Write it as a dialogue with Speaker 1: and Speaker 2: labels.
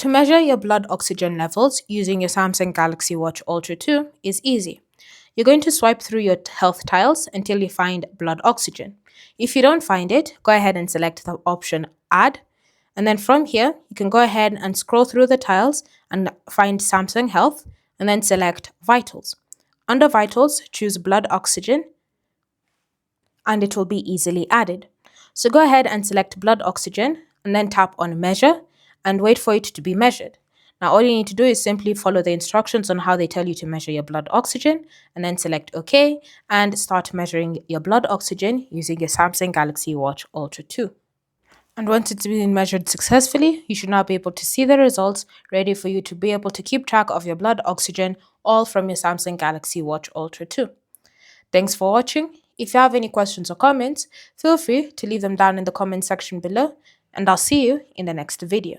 Speaker 1: To measure your blood oxygen levels using your Samsung Galaxy Watch Ultra 2 is easy. You're going to swipe through your health tiles until you find blood oxygen. If you don't find it, go ahead and select the option Add. And then from here, you can go ahead and scroll through the tiles and find Samsung Health and then select Vitals. Under Vitals, choose blood oxygen and it will be easily added. So go ahead and select blood oxygen and then tap on measure and wait for it to be measured. Now all you need to do is simply follow the instructions on how they tell you to measure your blood oxygen and then select OK and start measuring your blood oxygen using your Samsung Galaxy Watch Ultra 2. And once it's been measured successfully, you should now be able to see the results, ready for you to be able to keep track of your blood oxygen, all from your Samsung Galaxy Watch Ultra 2. Thanks for watching. If you have any questions or comments, feel free to leave them down in the comment section below, and I'll see you in the next video.